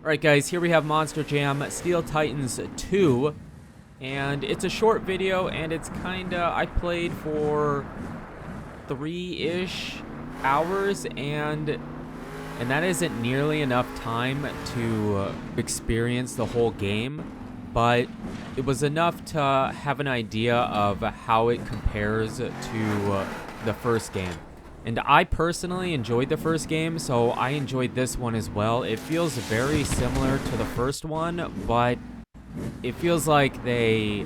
Alright guys, here we have Monster Jam Steel Titans 2, and it's a short video, and it's kinda, I played for 3-ish hours, and that isn't nearly enough time to experience the whole game, but it was enough to have an idea of how it compares to the first game. And I personally enjoyed the first game, so I enjoyed this one as well. It feels very similar to the first one, but it feels like the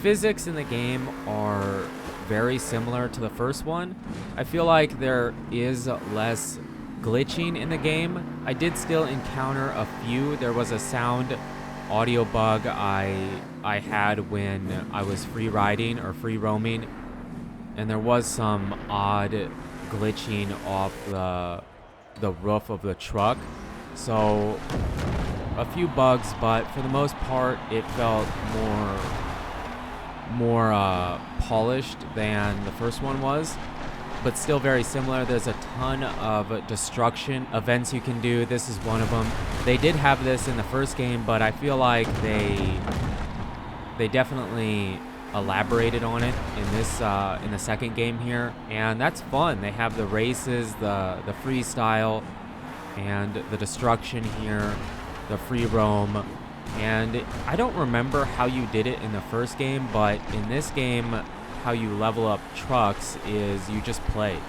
physics in the game are very similar to the first one. I feel like there is less glitching in the game. I did still encounter a few. There was a sound audio bug I had when I was free riding or free roaming. And there was some odd glitching off the roof of the truck. So a few bugs, but for the most part it felt more polished than the first one was, but still very similar. There's a ton of destruction events you can do. This is one of them. They did have this in the first game, but I feel like they definitely elaborated on it in this in the second game here, and that's fun. They have the races, the freestyle, and the destruction here, the free roam. And I don't remember how you did it in the first game, but in this game how you level up trucks is you just play,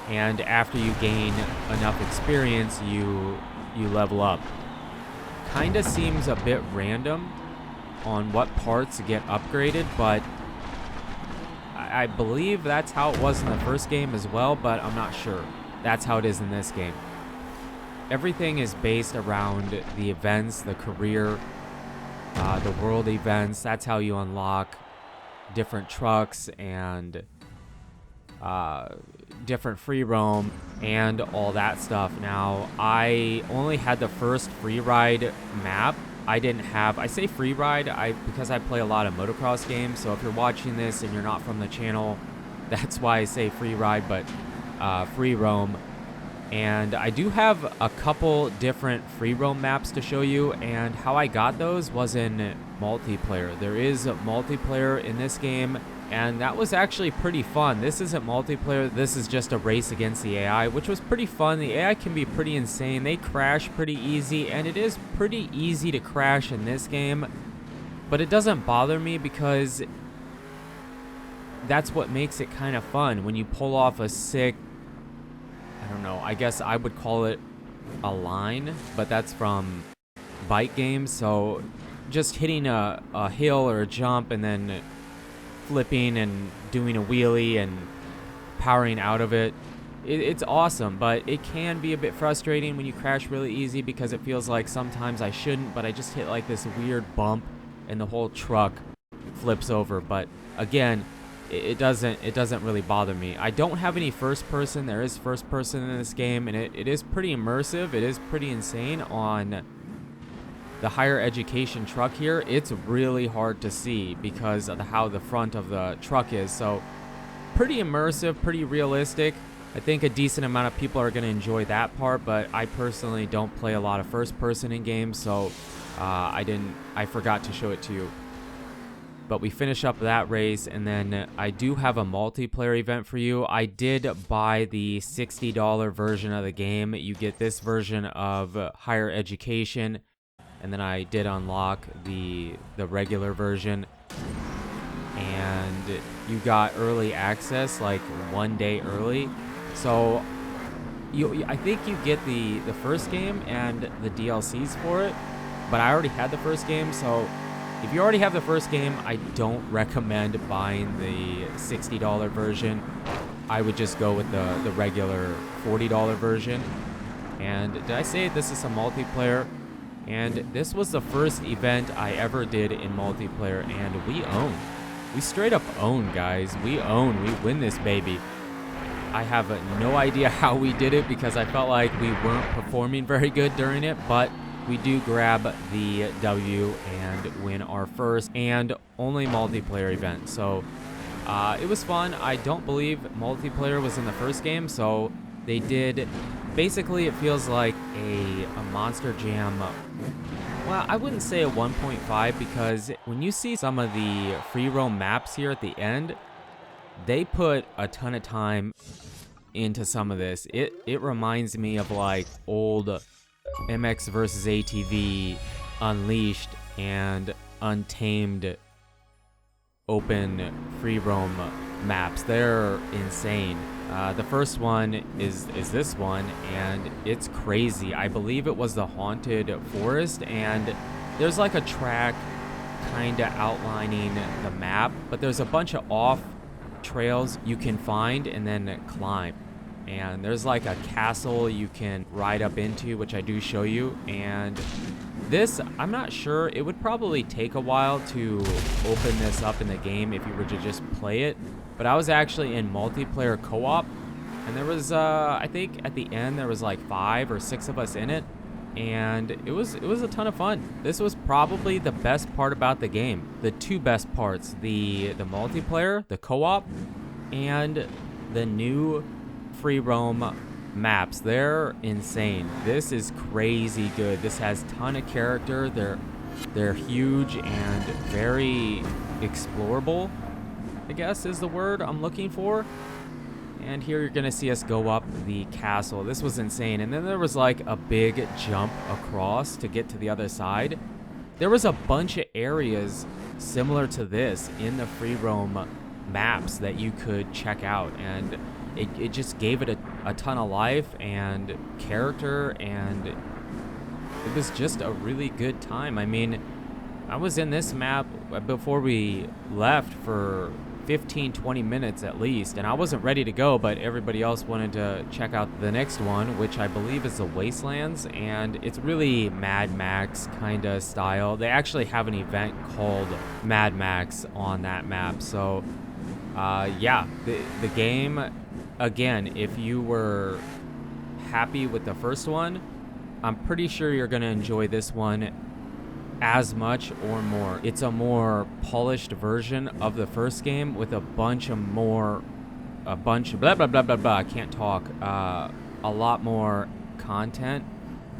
and after you gain enough experience you level up. Kinda seems a bit random on what parts get upgraded, but I believe that's how it was in the first game as well, but I'm not sure. That's how it is in this game. Everything is based around the events, the career, the world events. That's how you unlock different trucks and different free roam and all that stuff. Now, I only had the first free ride map. I didn't have, I say free ride because I play a lot of motocross games, so if you're watching this and you're not from the channel, that's why I say free ride, but free roam. And I do have a couple different free roam maps to show you, and how I got those was in multiplayer. There is multiplayer in this game, and that was actually pretty fun. This isn't multiplayer, this is just a race against the AI, which was pretty fun. The AI can be pretty insane. They crash pretty easy, and it is pretty easy to crash in this game, but it doesn't bother me because that's what makes it kind of fun. When you pull off a sick, I don't know, I guess I would call it a line, but that's from bike games. So just hitting a hill or a jump and then flipping and doing a wheelie and powering out of it, it's awesome. But it can be a bit frustrating when you crash really easy, because it feels like sometimes I shouldn't, but I just hit like this weird bump and the whole truck flips over. But again, it doesn't really bother me. I don't have any first person. There is first person in this game, and it is pretty immersive. It is pretty insane. On the higher education truck here, it's really hard to see because of how the front of the truck is. So pretty immersive, pretty realistic. I think a decent amount of people are going to enjoy that part, but I personally don't play a lot of first person in games, so I forgot to show it to you. But we finish up that race, and then I do have a multiplayer event for you. I did buy the $60 version of the game. You get this version of higher education, and then I did unlock the regular version, and you got early access like 1 day early. So I think you get the first game and the DLCs for it, but I already had the first game, so if you already have the first game, I don't recommend buying the $60 version. I would just go with the regular $40 version. And did I say this is a multiplayer? And this was the first event I ever did in multiplayer, and we own. We straight up own, guys. We own. We win this baby. I have no idea how we did it, because I felt like we weren't performing very good during it, but we do grab the W and win our first and only multiplayer event. So it was fun. I don't believe multiplayer was in the first game, so they did Basically, it feels like a Monster Jam. Well, I wouldn't say a 1.5 because when you see some of the free roam maps here at the end, they put a ton of time into some of this. It reminds me of like old MX versus ATV, Unleashed, and Untamed open free roam maps. They're insane. The first one is this one, and it's crazy. I believe it was the Haunted Forest, and there's like a track kind of outlining the map, but there's a bunch of off trails you can find and then climb. And there's like a castle you can ride up into, which I do show you. And this, I'm not sure, it would probably take a while to open this up in the game if you were to just play it. But I was actually in multiplayer co-op, and there was, I think at the end there was like 5 or 6 of us in it, and it was a ton of fun. This was probably the best part about the game. The 2 best parts, the multiplayer, the co-op, and the new free roam maps. They're insane. This is crazy good. This has a ton of character. They're huge and very explorable, I guess is the word I'm looking for. And here you're gonna see us go up the castle. This was insane. And then there was like a big jump across to get to the other side. There was a bunch of areas similar to this in the free roam maps that you could check out, and it just gave it a ton of life and character, and it was just a really good time. I mean, I was in this map before we left for 15-20 minutes at least, and I wasn't ready to go, but everybody else wanted to check out the next one, which I believe is the Wastelands, and it's really Mad Max kind of style. They actually have an event called Mad Max on that map. So yeah, the game, again, if you were happy with the first one, I'm pretty sure you're going to enjoy this one as much or more. It's a more polished version of the first game with a bunch of blah blah blah blah blah, I can't talk, a lot more content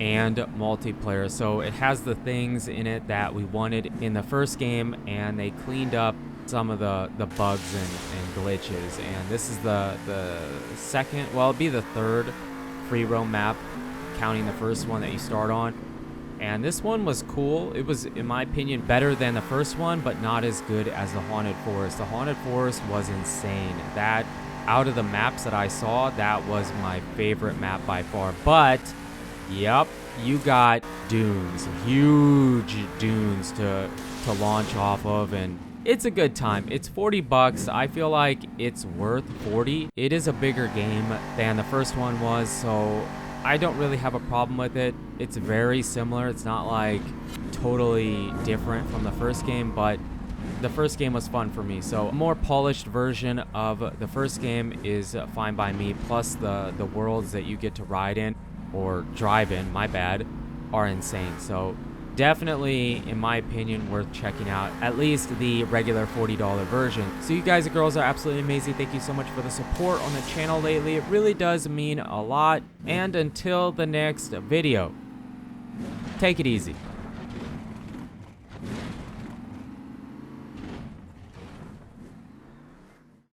and multiplayer. So it has the things in it that we wanted in the first game, and they cleaned up some of the bugs and glitches. And this is the second, well, it'd be the third free roam map, counting the first one that you start on. And this one was cool. It was, in my opinion, better than the first one, but not as good as the Haunted Forest. The Haunted Forest was insane. That, out of the maps that I saw, that was my favorite map by far. But, yep, you got dunes, huge dunes to launch off of, and it's a good time. It's $40. I feel like it's worth $40. It is a bigger game than the first one was, so I don't really have a problem with it. It's very similar. It's not like totally different from the first game, but the first game was fun for me. So a more polished version of the first game is fine by me. Plus the worlds that you get to ride in, or drive in, my bad, are insane. So definitely, in my opinion, worth checking out, at least the regular $40 version. So you guys and girls are absolutely amazing. Thank you so much for the support on the channel lately. It really does mean a lot. And until the next video, take it easy.